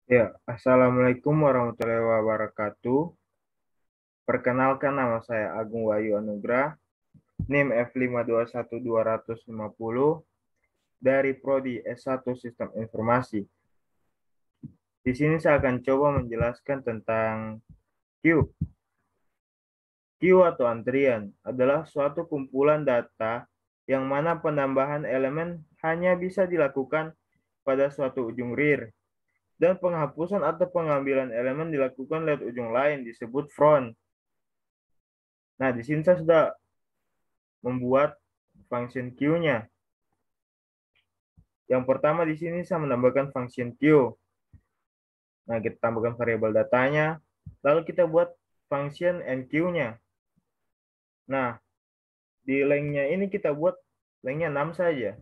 Ya, Assalamualaikum warahmatullahi wabarakatuh. Perkenalkan nama saya Agung Wahyu Anugrah, NIM F521250 dari Prodi S1 Sistem Informasi. Di sini saya akan coba menjelaskan tentang queue. Queue atau antrian adalah suatu kumpulan data yang mana penambahan elemen hanya bisa dilakukan pada suatu ujung rear dan penghapusan atau pengambilan elemen dilakukan lewat ujung lain disebut front. Nah, di sini saya sudah membuat function queue-nya. Yang pertama di sini saya menambahkan function queue. Nah, kita tambahkan variabel datanya. Lalu kita buat function enqueue-nya. Nah, di length-nya ini kita buat length-nya 6 saja.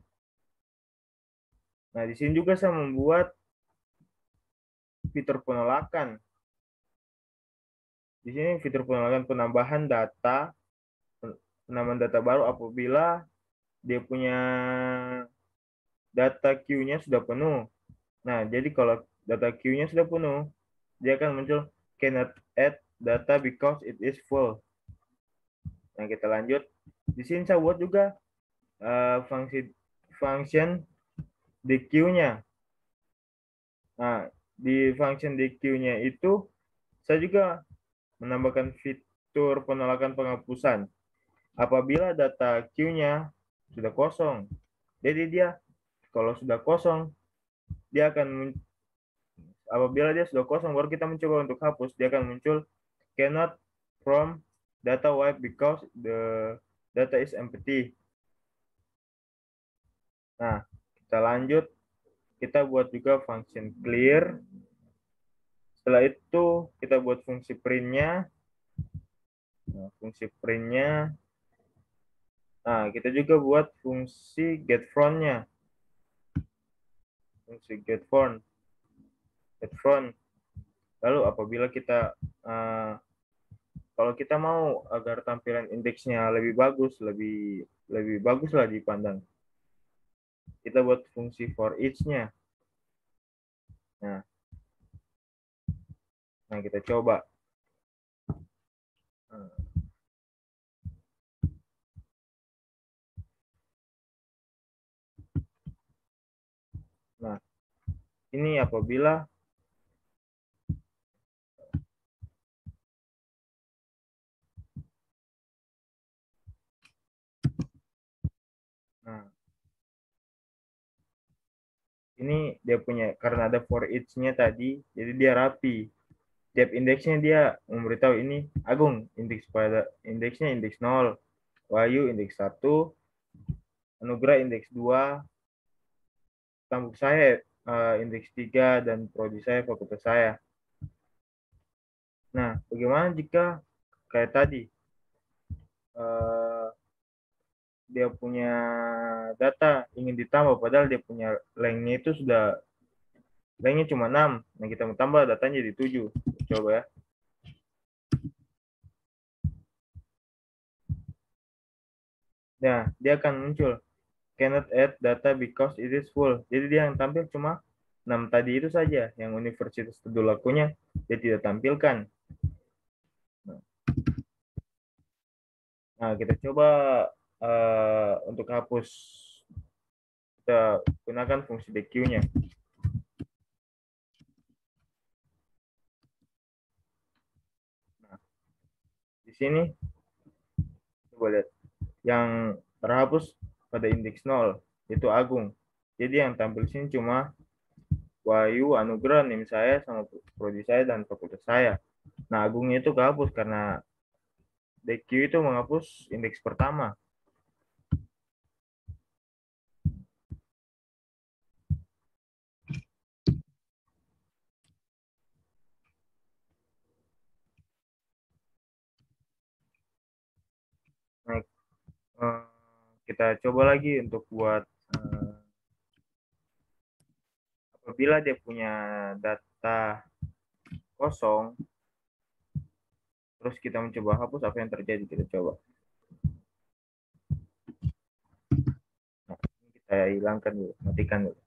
Nah, di sini juga saya membuat fitur penolakan. Di sini fitur penolakan penambahan data, penambahan data baru apabila dia punya data queue-nya sudah penuh. Nah, jadi kalau data queue-nya sudah penuh, dia akan muncul cannot add data because it is full. Nah, kita lanjut. Di sini saya buat juga fungsi function DQ-nya. Nah, di function DQ-nya itu saya juga menambahkan fitur penolakan penghapusan apabila data queue-nya sudah kosong. Jadi dia kalau sudah kosong, dia akan apabila dia sudah kosong baru kita mencoba untuk hapus, dia akan muncul cannot from data wipe because the data is empty. Nah, kita lanjut. Kita buat juga function clear. Setelah itu kita buat fungsi print-nya. Nah, fungsi print-nya. Nah, kita juga buat fungsi get front-nya. Fungsi get front. Get front. Lalu apabila kita kalau kita mau agar tampilan indeksnya lebih bagus, lebih bagus lah dipandang. Kita buat fungsi for each-nya. Nah, kita coba. Nah, ini apabila nah, ini dia punya karena ada for each-nya tadi, jadi dia rapi. Tiap indeksnya dia memberitahu ini Agung indeks pada indeksnya indeks 0, Wahyu indeks 1, Anugrah indeks 2, Tambuk saya indeks 3 dan prodi saya fakultas saya. Nah, bagaimana jika kayak tadi uh, dia punya data ingin ditambah padahal dia punya length-nya itu sudah length-nya cuma 6. Nah, kita mau tambah datanya jadi 7. Coba ya. Nah, dia akan muncul cannot add data because it is full. Jadi dia yang tampil cuma 6 tadi itu saja. Yang Universitas Tadulako-nya dia tidak tampilkan. Nah, kita coba untuk hapus. Kita gunakan fungsi DQ-nya. Nah, di sini coba lihat. Yang terhapus pada indeks 0 itu Agung. Jadi yang tampil sini cuma Wahyu, Anugrah, NIM saya, sama prodi saya, dan fakultas saya. Nah, Agungnya itu kehapus karena DQ itu menghapus indeks pertama. Nah, kita coba lagi untuk buat apabila dia punya data kosong, terus kita mencoba hapus, apa yang terjadi? Kita coba. Nah, kita hilangkan dulu, matikan dulu.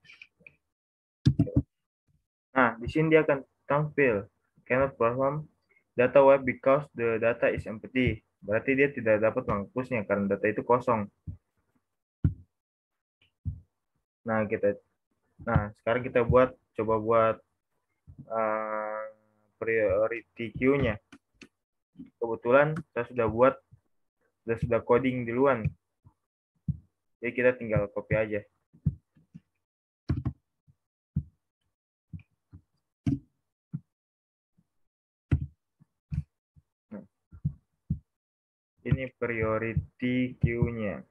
Nah, di sini dia akan tampil cannot perform data web because the data is empty. Berarti dia tidak dapat menghapusnya karena data itu kosong. Nah, sekarang kita coba buat uh, priority queue-nya. Kebetulan saya sudah coding duluan. Jadi kita tinggal copy aja. Nah, ini priority queue-nya.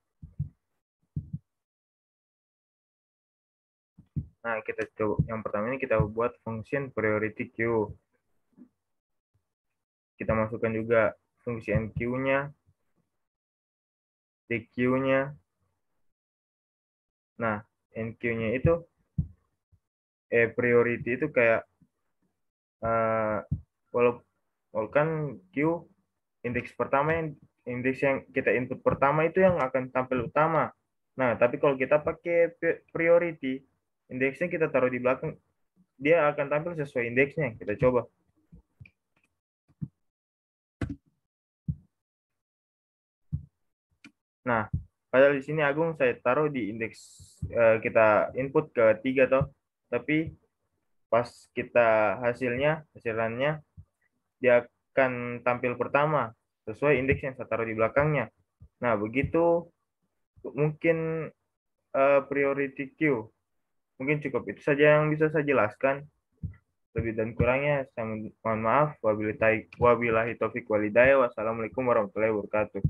Nah, kita coba yang pertama ini kita buat function priority queue. Kita masukkan juga fungsi enqueue-nya, tqueue-nya. Nah, enqueue-nya itu priority itu kayak walaupun kan queue indeks yang kita input pertama itu yang akan tampil utama. Nah, tapi kalau kita pakai priority, indeksnya kita taruh di belakang, dia akan tampil sesuai indeksnya. Kita coba. Nah, padahal di sini Agung saya taruh di indeks kita input ke 3 toh. Tapi pas kita hasilannya dia akan tampil pertama sesuai indeks yang saya taruh di belakangnya. Nah, begitu mungkin priority queue. Mungkin cukup itu saja yang bisa saya jelaskan. Lebih dan kurangnya saya mohon maaf. Wabillahi taufik walhidayah. Wassalamualaikum warahmatullahi wabarakatuh.